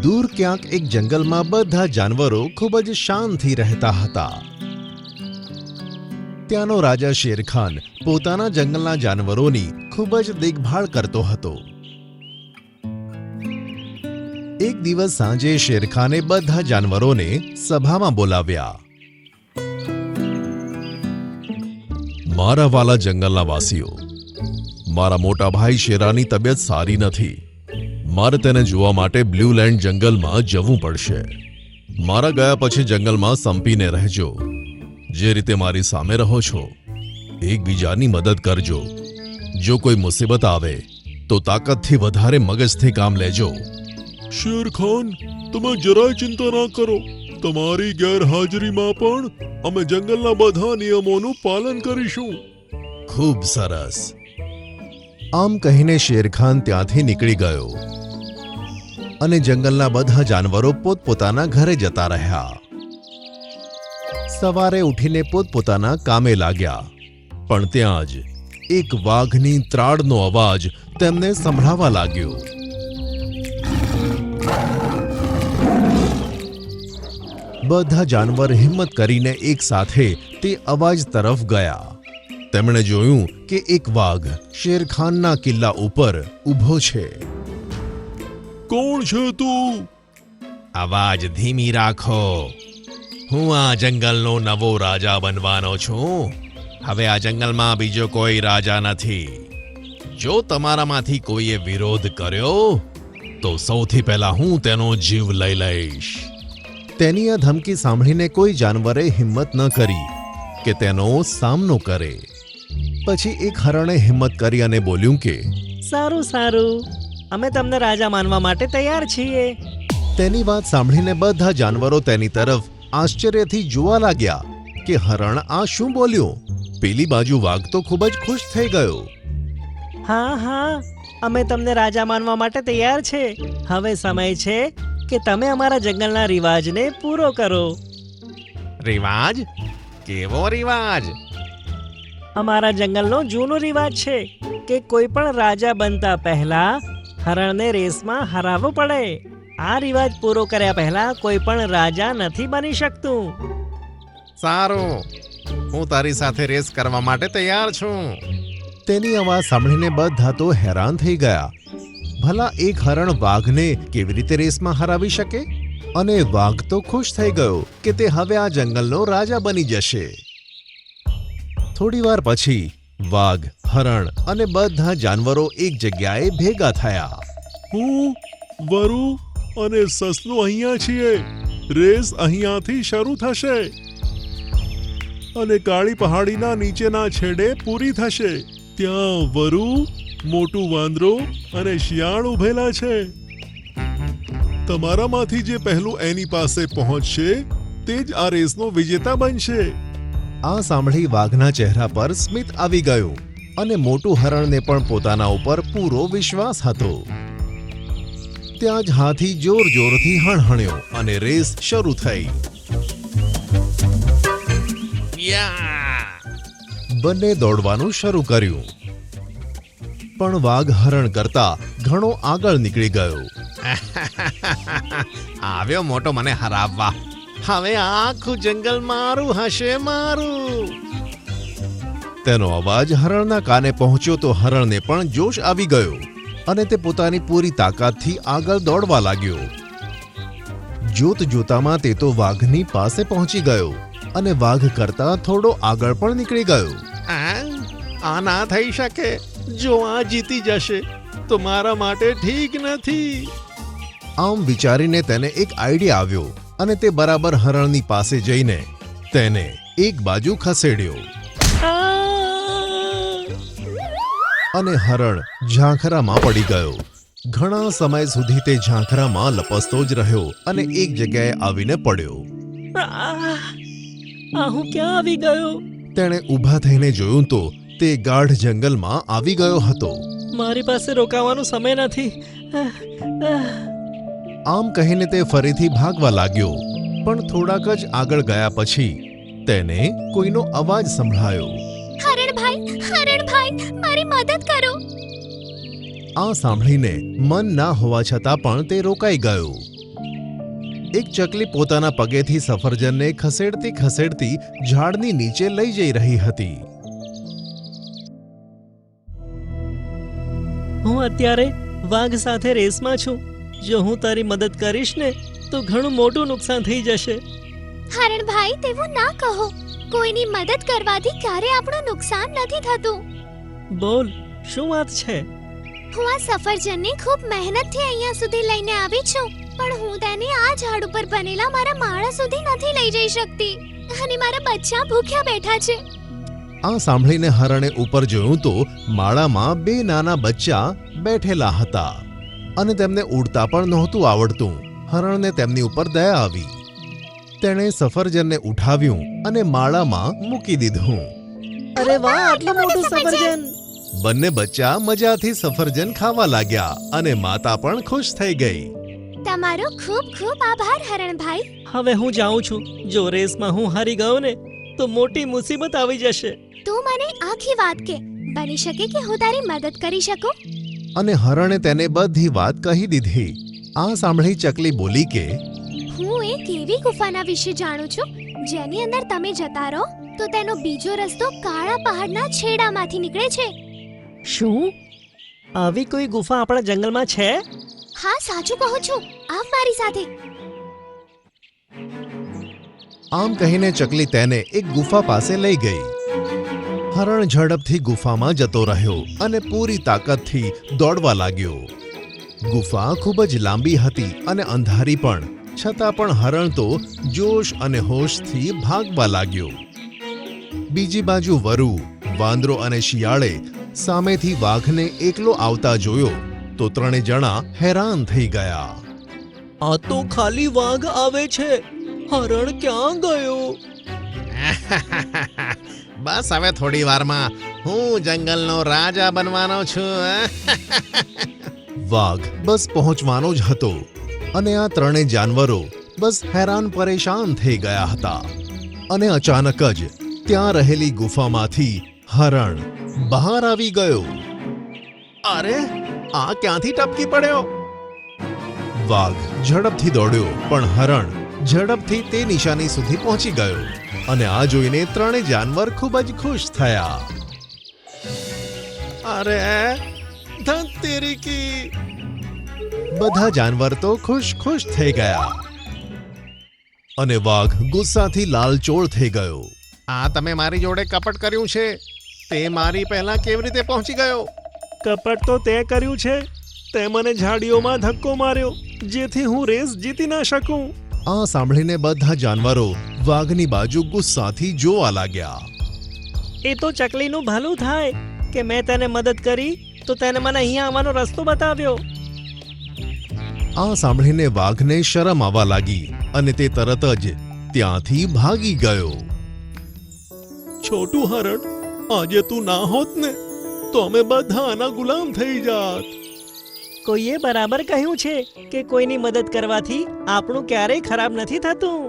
દૂર ક્યાંક એક જંગલમાં બધા જાનવરો ખૂબ જ શાંતિથી રહેતા હતા. ત્યાંનો રાજા શેરખાન પોતાના જંગલના જાનવરોની ખૂબ જ દેખભાળ કરતો હતો. એક દિવસ સાંજે શેરખાને બધા જાનવરોને સભામાં બોલાવ્યા. મારા વાલા જંગલના વાસીઓ, મારા મોટા ભાઈ શેરાની તબિયત સારી નથી. મારે તેને જોવા માટે બ્લુ લેન્ડ જંગલમાં જવું પડશે. મારા ગયા પછી જંગલમાં સંપીને રહેજો. જે રીતે મારી સામે રહો છો, એકબીજાની મદદ કરજો. જો કોઈ મુસીબત આવે તો તાકાતથી વધારે મગજથી કામ લેજો. શેરખાન, તમે જરાય ચિંતા ના કરો. તમારી ગેરહાજરીમાં પણ અમે જંગલના બધા નિયમોનું પાલન કરીશું. ખૂબ સરસ. આમ કહીને શેરખાન ત્યાંથી નીકળી ગયો અને જંગલના બધા જાનવરો પોતપોતાના ઘરે જતા રહ્યા. સવારે ઉઠીને પોતપોતાના કામે લાગ્યા, પણ ત્યાં જ એક વાઘની ત્રાડનો અવાજ તેમને સંભળાવા લાગ્યો. બધા જાનવર હિંમત કરીને એક સાથે તે અવાજ તરફ ગયા. તેમણે જોયું કે એક વાઘ શેરખાનના કિલ્લા ઉપર ઊભો છે. કોણ છે તું? અવાજ ધીમી રાખો. હું આ જંગલનો નવો રાજા બનવાનો છું. હવે આ જંગલમાં બીજો કોઈ રાજા નથી. જો તમારામાંથી કોઈએ વિરોધ કર્યો તો સૌથી પહેલા હું તેનો જીવ લઈ લઈશ. તેની આ ધમકી સાંભળીને કોઈ જાનવરે હિંમત ન કરી કે તેનો સામનો કરે. પછી એક હરણે હિંમત કરી અને બોલ્યું કે સારું સારું, અમે તમને રાજા માનવા માટે તૈયાર છીએ. તેની વાત સાંભળીને બધા જાનવરો તેની તરફ આશ્ચર્યથી જોવા લાગ્યા કે હરણ આ શું બોલ્યો. પેલી બાજુ વાઘ તો ખૂબ જ ખુશ થઈ ગયો. હા હા, અમે તમને રાજા માનવા માટે તૈયાર છે. હવે સમય છે કે તમે અમારા જંગલના રિવાજને પૂરો કરો. રિવાજ? કેવો રિવાજ? અમારા જંગલનો જૂનો રિવાજ છે કે કોઈ પણ રાજા બનતા પહેલા હરણને રેસમાં હરાવવું પડે. આ રિવાજ પૂરો કર્યા પહેલા કોઈ પણ રાજા નથી બની શકતું. સારું, હું તારી સાથે રેસ કરવા માટે તૈયાર છું. તેની અવાજ સાંભળીને બધા તો હેરાન થઈ ગયા. ભલા એક હરણ વાઘને કેવી રીતે રેસમાં હરાવી શકે? અને વાઘ તો ખુશ થઈ ગયો કે તે હવે આ જંગલનો રાજા બની જશે. થોડી વાર પછી વાઘ, હરણ અને બધા જાનવરો એક જગ્યાએ ભેગા થયા. હું, વરુ અને સસલું અહીંયા છીએ. રેસ અહીંયાથી શરૂ થશે અને કાળી પહાડીના નીચેના છેડે પૂરી થશે. ત્યાં વરુ, મોટું વાંદરો અને શિયાળ ઉભેલા છે. તમારામાંથી જે પહેલું એની પાસે પહોંચશે તે જ આ રેસનો વિજેતા બનશે. આ સાંભળી વાઘના ચહેરા પર સ્મિત આવી ગયું અને મોટું હરણને પણ પોતાના ઉપર પૂરો વિશ્વાસ હતો. ત્યાં જ હાથી જોર જોરથી હણહણ્યો અને રેસ શરૂ થઈ. બંને દોડવાનું શરૂ કર્યું, પણ વાઘ હરણ કરતા ઘણો આગળ નીકળી ગયો. આવ્યો મોટો મને હરાવવા. હવે આખું જંગલ મારું હશે, મારું. તેનો અવાજ હરણના કાને પહોંચ્યો તો હરણને પણ જોશ આવી ગયો અને તે પોતાની પૂરી તાકાતથી આગળ દોડવા લાગ્યો. જોત જોતામાં તે તો વાઘની પાસે પહોંચી ગયો અને વાઘ કરતા થોડો આગળ પણ નીકળી ગયો. આ ના થઈ શકે. જો આ જીતી જશે તો મારા માટે ઠીક નથી. આમ વિચારીને તેને એક આઈડિયા આવ્યો અને તે બરાબર હરણની પાસે જઈને તેને એક બાજુ ખસેડ્યો અને હરણ ઝાંખરામાં પડી ગયો. ઘણા સમય સુધી તે ઝાંખરામાં લપસતો જ રહ્યો અને એક જગ્યાએ આવીને પડ્યો. હું ક્યાં આવી ગયો? તેણે ઊભા થઈને જોયું તો તે ગાઢ જંગલમાં આવી ગયો હતો. મારી પાસે રોકાવાનો સમય નથી. આમ કહીને તે ફરીથી ભાગવા લાગ્યો, પણ થોડાક જ આગળ ગયા પછી તેને કોઈનો અવાજ સંભળાયો. હરણભાઈ, મારી મદદ કરો. આ સાંભળીને મન ના હોવા છતાં પણ તે રોકાઈ ગયો. એક ચકલી પોતાના પગેથી સફરજનને ખસેડતી ખસેડતી ઝાડની નીચે લઈ જઈ રહી હતી. હું અત્યારે વાઘ સાથે રેસમાં છું. જો હું તારી મદદ કરીશ ને તો ઘણું મોટું નુકસાન થઈ જશે. હરણભાઈ તેવું ના કહો. કોઈની મદદ કરવાથી ક્યારે આપણું નુકસાન નથી થતું. બોલ, શું વાત છે? હું આ સફરજનને ખૂબ મહેનતથી અહીંયા સુધી લઈને આવી છું, પણ હું તેને આ ઝાડ ઉપર બનેલા મારા માળા સુધી નથી લઈ જઈ શકતી અને મારા બચ્ચા ભૂખ્યા બેઠા છે. આ સાંભળીને હરણે ઉપર જોયું તો માળામાં બે નાના બચ્ચા બેઠેલા હતા અને તેમને ઉડતા પણ નહોતું આવડતું. હરણને તેમની ઉપર દયા આવી. તેણે સફરજનને ઉઠાવ્યું અને માળામાં મૂકી દીધું. અરે વાહ, આટલું મોટું સફરજન! બંને બચ્ચા મજાથી સફરજન ખાવા લાગ્યા અને માતા પણ ખુશ થઈ ગઈ. તમારો ખૂબ ખૂબ આભાર હરણભાઈ. હવે હું જાઉં છું. જો રેસમાં હું હારી ગયો ને તો મોટી મુસીબત આવી જશે. તું મને આખી વાત કે. બની શકે કે હું તારી મદદ કરી શકું. અને હરણે તેને બધી વાત કહી દીધી. આ સાંભળી ચકલી બોલી કે હું એક એવી ગુફાના વિશે જાણું છું જેની અંદર તમે જતા રહો તો તેનો બીજો રસ્તો કાળા પહાડના છેડામાંથી નીકળે છે. શું આવી કોઈ ગુફા આપણા જંગલમાં છે? હા, સાચું કહું છું. આવ મારી સાથે. આમ કહીને ચકલી તેને એક ગુફા પાસે લઈ ગઈ. હરણ ઝડપથી ગુફામાં જતો રહ્યો અને પૂરી તાકાતથી દોડવા લાગ્યો. ગુફા ખૂબ જ લાંબી હતી અને અંધારી પણ, છતાં પણ હરણ તો જોશ અને હોશથી ભાગવા લાગ્યો. બીજી બાજુ વરુ, વાંદરો અને શિયાળે સામેથી વાઘને એકલો આવતા જોયો તો ત્રણે જણા હેરાન થઈ ગયા. આ તો ખાલી વાઘ આવે છે. હરણ ક્યાં ગયો? બસ હવે થોડી વારમાં હું જંગલનો રાજા બનવાનો છું. વાઘ બસ પહોંચવાનો જ હતો અને આ ત્રણેય જાનવરો બસ હેરાન પરેશાન થઈ ગયા હતા. અને અચાનક જ ત્યાં રહેલી ગુફામાંથી હરણ બહાર આવી ગયો. અરે, આ ક્યાંથી ટપકી પડ્યો? વાઘ ઝડપથી દોડ્યો, પણ હરણ ઝડપથી તે નિશાની સુધી પહોંચી ગયો અને આ જોઈને ત્રણેય જાનવર ખૂબ જ ખુશ થયા. અરે ધનતેરી કી! બધા જાનવર તો ખુશ ખુશ થઈ ગયા અને વાઘ ગુસ્સાથી લાલચોળ થઈ ગયો. આ તમે મારી જોડે કપટ કર્યું છે. તે મારી પહેલા કેવી રીતે પહોંચી ગયો? કપટ તો તે કર્યું છે. તે મને ઝાડીઓમાં ધક્કો માર્યો જેથી હું રેસ જીતી ના શકું. આ સાંભળીને બધા જાનવરો વાઘની બાજુ ગુસ્સાથી જોવા લાગ્યા. એ તો ચકલીનું ભલું થાય કે મેં તેને મદદ કરી તો તેને મને અહીંયા આવવાનો રસ્તો બતાવ્યો. આ સાંભળીને વાઘને શરમ આવવા લાગી અને તે તરત જ ત્યાંથી ભાગી ગયો. છોટું હરણ, આજે તું ના હોત ને તો અમે બધા આના ગુલામ થઈ જાત. કોઈએ બરાબર કહ્યું છે કે કોઈની મદદ કરવાથી આપણું ક્યારેય ખરાબ નથી થતું.